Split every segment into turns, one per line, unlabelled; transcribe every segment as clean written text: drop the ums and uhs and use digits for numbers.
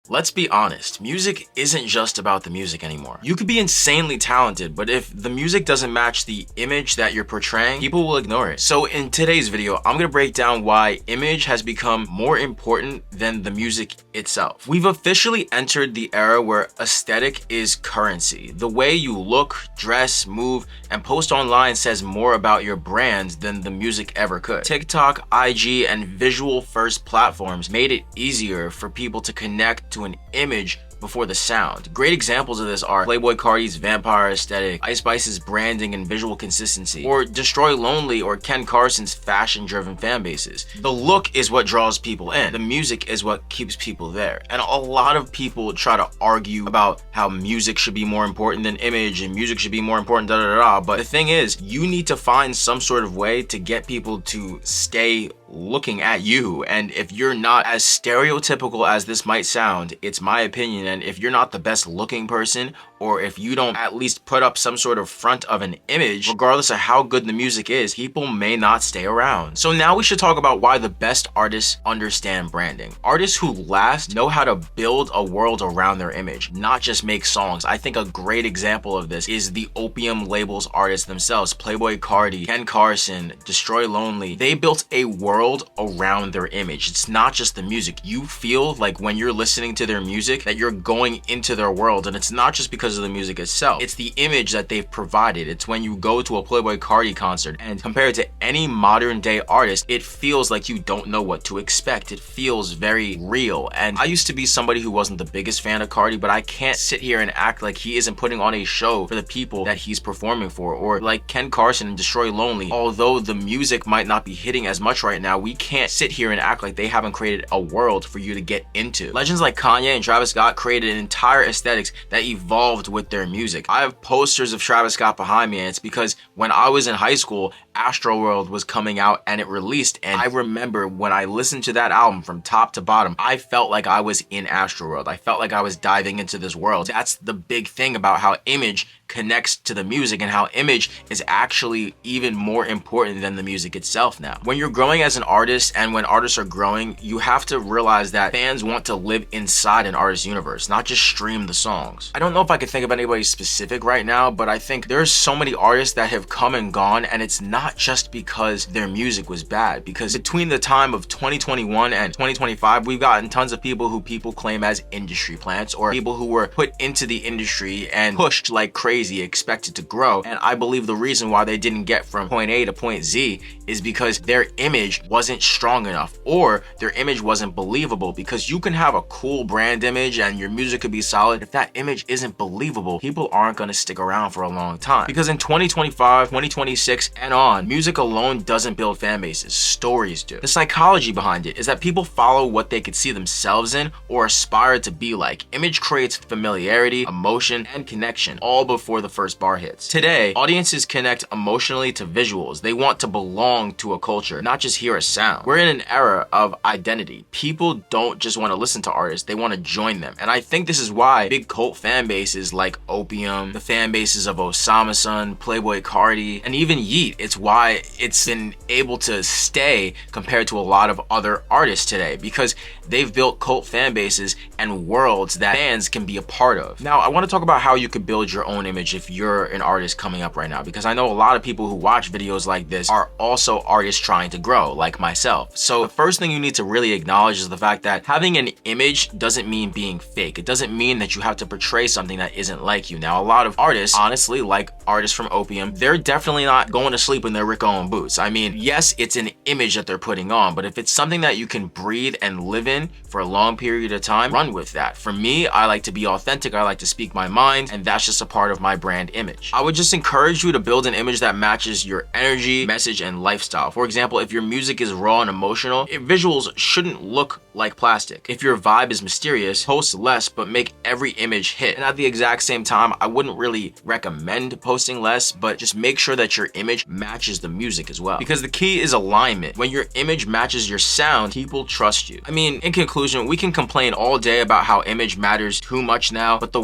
Let's be honest, music isn't just about the music anymore. You could be insanely talented, but if the music doesn't match the image that you're portraying, people will ignore it. So in today's video, I'm gonna break down why image has become more important than the music itself. We've officially entered the era where aesthetic is currency. The way you look, dress, move, and post online says more about your brand than the music ever could. TikTok, IG, and visual-first platforms made it easier for people to connect to an image before the sound. Great examples of this are Playboi Carti's vampire aesthetic, Ice Spice's branding and visual consistency, or Destroy Lonely or Ken Carson's fashion-driven fan bases. The look is what draws people in. The music is what keeps people there. And a lot of people try to argue about how music should be more important than image and music should be more important, but the thing is, you need to find some sort of way to get people to stay looking at you. And if you're not as stereotypical as this might sound, it's my opinion, and if you're not the best looking person, or if you don't at least put up some sort of front of an image, regardless of how good the music is, people may not stay around. So now we should talk about why the best artists understand branding. Artists who last know how to build a world around their image, not just make songs. I think a great example of this is the Opium label's artists themselves, Playboi Carti, Ken Carson, Destroy Lonely. They built a world around their image. It's not just the music. You feel like when you're listening to their music that you're going into their world, and it's not just because of the music itself. It's the image that they've provided. It's when you go to a Playboi Carti concert, and compared to any modern day artist, it feels like you don't know what to expect. It feels very real. And I used to be somebody who wasn't the biggest fan of Carti, but I can't sit here and act like he isn't putting on a show for the people that he's performing for. Or like Ken Carson and Destroy Lonely, although the music might not be hitting as much right now, we can't sit here and act like they haven't created a world for you to get into. Legends like Kanye and Travis Scott created an entire aesthetics that evolved with their music. I have posters of Travis Scott behind me, and it's because when I was in high school, Astroworld was coming out and it released, and I remember when I listened to that album from top to bottom, I felt like I was in Astroworld. I felt like I was diving into this world. That's the big thing about how image connects to the music and how image is actually even more important than the music itself now. When you're growing as an artist and when artists are growing, you have to realize that fans want to live inside an artist's universe, not just stream the songs. I don't know if I can think of anybody specific right now, but I think there's so many artists that have come and gone, and it's not just because their music was bad, because between the time of 2021 and 2025, we've gotten tons of people who people claim as industry plants, or people who were put into the industry and pushed like crazy, expected to grow. And I believe the reason why they didn't get from point A to point Z is because their image wasn't strong enough, or their image wasn't believable. Because you can have a cool brand image and your music could be solid. If that image isn't believable, people aren't going to stick around for a long time. Because in 2025, 2026 and on, music alone doesn't build fan bases, stories do. The psychology behind it is that people follow what they could see themselves in or aspire to be like. Image creates familiarity, emotion, and connection, all before the first bar hits. Today, audiences connect emotionally to visuals. They want to belong to a culture, not just hear a sound. We're in an era of identity. People don't just want to listen to artists, they want to join them. And I think this is why big cult fan bases like Opium, the fan bases of Osama Sun, Playboi Carti, and even Yeet, it's why it's been able to stay compared to a lot of other artists today, because they've built cult fan bases and worlds that fans can be a part of. Now, I want to talk about how you could build your own image if you're an artist coming up right now, because I know a lot of people who watch videos like this are also artists trying to grow, like myself. So the first thing you need to really acknowledge is the fact that having an image doesn't mean being fake. It doesn't mean that you have to portray something that isn't like you. Now, a lot of artists, honestly, like artists from Opium, they're definitely not going to sleep in their Rick Owens boots. I mean, yes, it's an image that they're putting on, but if it's something that you can breathe and live in for a long period of time, run with that. For me, I like to be authentic. I like to speak my mind, and that's just a part of my brand image. I would just encourage you to build an image that matches your energy, message, and lifestyle. For example, if your music is raw and emotional, visuals shouldn't look like plastic. If your vibe is mysterious, post less, but make every image hit. And at the exact same time, I wouldn't really recommend posting less, but just make sure that your image matches matches the music as well. Because the key is alignment. When your image matches your sound, people trust you. I mean, in conclusion, we can complain all day about how image matters too much now, but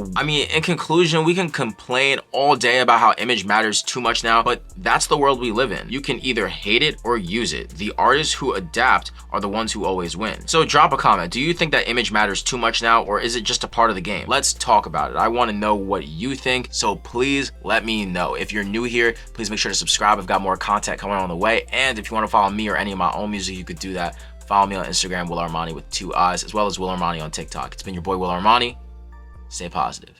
that's the world we live in. You can either hate it or use it. The artists who adapt are the ones who always win. So drop a comment. Do you think that image matters too much now, or is it just a part of the game? Let's talk about it. I want to know what you think, so please let me know. If you're new here, please make sure to subscribe. I've got more content coming on the way, and if you want to follow me or any of my own music, you could do that. Follow me on Instagram, willarmani with 2 I's, as well as willarmani on TikTok. It's been your boy willarmani. Stay positive.